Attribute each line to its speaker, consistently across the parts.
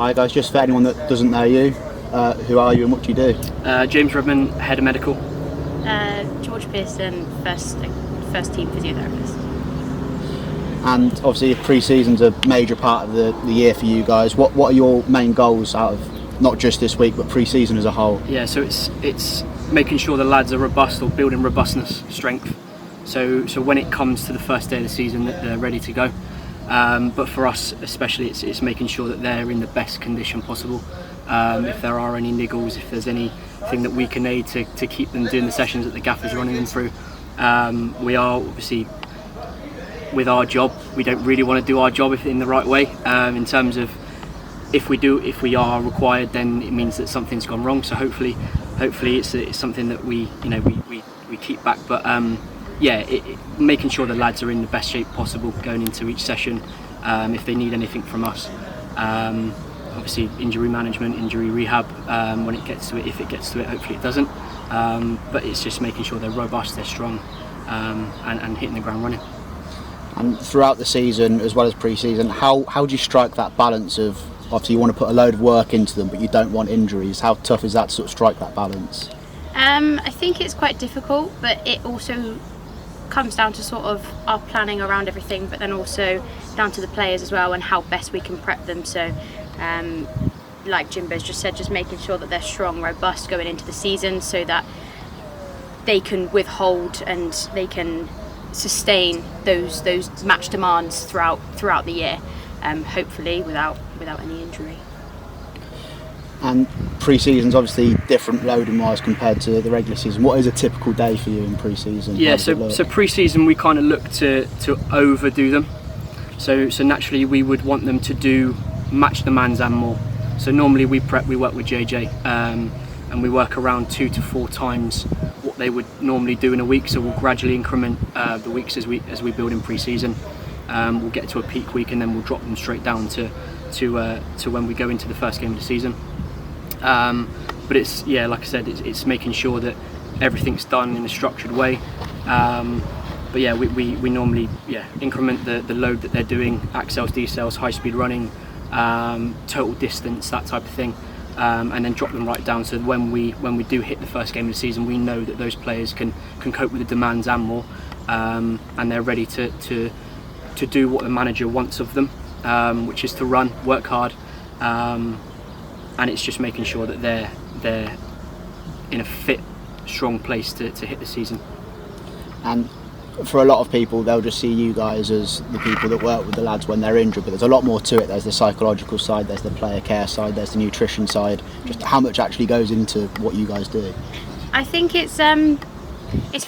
Speaker 1: Hi guys, just for anyone that doesn't know you, who are you and what do you do?
Speaker 2: James Redman, Head of Medical.
Speaker 3: Georgia Pearson, first team physiotherapist.
Speaker 1: And obviously pre-season's a major part of the year for you guys. What are your main goals out of not just this week but pre-season as a whole?
Speaker 2: Yeah, so it's making sure the lads are robust, or building robustness, strength. So when it comes to the first day of the season, that they're ready to go. But for us especially, it's making sure that they're in the best condition possible. If there are any niggles, if there's anything that we can aid to keep them doing the sessions that the gaffer's running them through. We are obviously, with our job, we don't really want to do our job in the right way. In terms of if we are required, then it means that something's gone wrong. So hopefully it's something that we keep back. But making sure the lads are in the best shape possible going into each session. If they need anything from us, obviously injury management, injury rehab, when it gets to it. If it gets to it, hopefully it doesn't. But it's just making sure they're robust, they're strong, and hitting the ground running.
Speaker 1: And throughout the season, as well as pre-season, how do you strike that balance of, obviously you want to put a load of work into them, but you don't want injuries? How tough is that to sort of strike that balance?
Speaker 3: I think it's quite difficult, but it also comes down to sort of our planning around everything, but then also down to the players as well and how best we can prep them. So like Jimbo's just said, just making sure that they're strong, robust going into the season so that they can withhold and they can sustain those match demands throughout the year, hopefully without any injury.
Speaker 1: And pre-season's obviously different loading wise compared to the regular season. What is a typical day for you in pre-season?
Speaker 2: Yeah, so pre-season we kind of look to overdo them. So naturally we would want them to do match demands and more. So normally we work with JJ, and we work around 2 to 4 times what they would normally do in a week. So we'll gradually increment the weeks as we build in pre-season. We'll get to a peak week and then we'll drop them straight down to when we go into the first game of the season. But it's, like I said, it's making sure that everything's done in a structured way. But we normally increment the load that they're doing, accels, decels, high speed running, total distance, that type of thing, and then drop them right down. So when we do hit the first game of the season, we know that those players can cope with the demands and more, and they're ready to do what the manager wants of them, which is to run, work hard. And it's just making sure that they're in a fit, strong place to hit the season.
Speaker 1: And for a lot of people, they'll just see you guys as the people that work with the lads when they're injured, but there's a lot more to it. There's the psychological side, there's the player care side, there's the nutrition side. Just how much actually goes into what you guys do?
Speaker 3: I think it's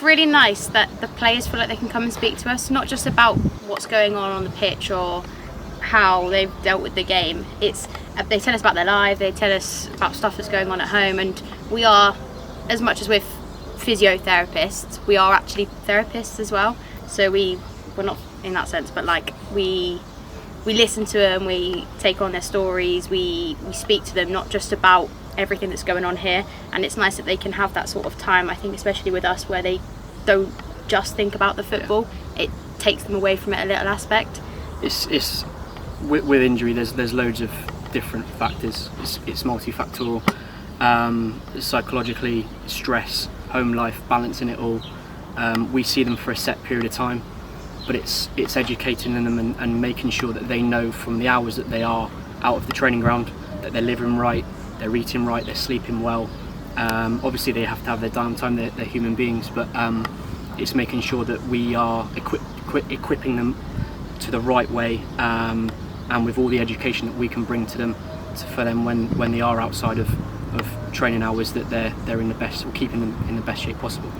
Speaker 3: really nice that the players feel like they can come and speak to us, not just about what's going on the pitch or how they've dealt with the game. They tell us about their life, they tell us about stuff that's going on at home, and we are, as much as we're physiotherapists, we are actually therapists as well. So we're not in that sense, but like we listen to them, we take on their stories, we speak to them not just about everything that's going on here, and it's nice that they can have that sort of time, I think, especially with us, where they don't just think about the football. It takes them away from it a little aspect.
Speaker 2: It's with injury, there's loads of different factors. It's multifactorial. Psychologically, stress, home life, balancing it all. We see them for a set period of time, but it's educating them and making sure that they know from the hours that they are out of the training ground that they're living right, they're eating right, they're sleeping well. Obviously they have to have their downtime, they're human beings, but it's making sure that we are equipping them to the right way, and with all the education that we can bring to them, for them when they are outside of training hours, that they're in the best, or keeping them in the best shape possible.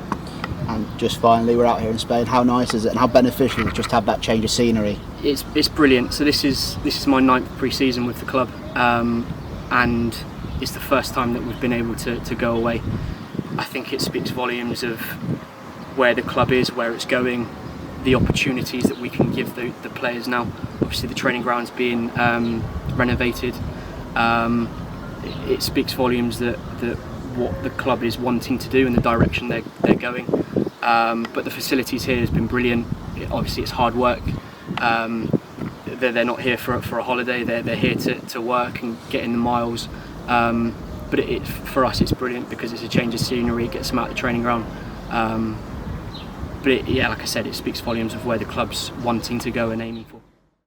Speaker 1: And just finally, we're out here in Spain. How nice is it, and how beneficial is it just to have that change of scenery?
Speaker 2: It's brilliant. So this is my 9th pre-season with the club, and it's the first time that we've been able to go away. I think it speaks volumes of where the club is, where it's going, the opportunities that we can give the players now. Obviously the training ground's being renovated. It speaks volumes that what the club is wanting to do and the direction they're going. But the facilities here has been brilliant. Obviously it's hard work. they're not here for a holiday. They're here to work and get in the miles. But for us, it's brilliant because it's a change of scenery. It gets them out of the training ground. But yeah, like I said, it speaks volumes of where the club's wanting to go and aiming for.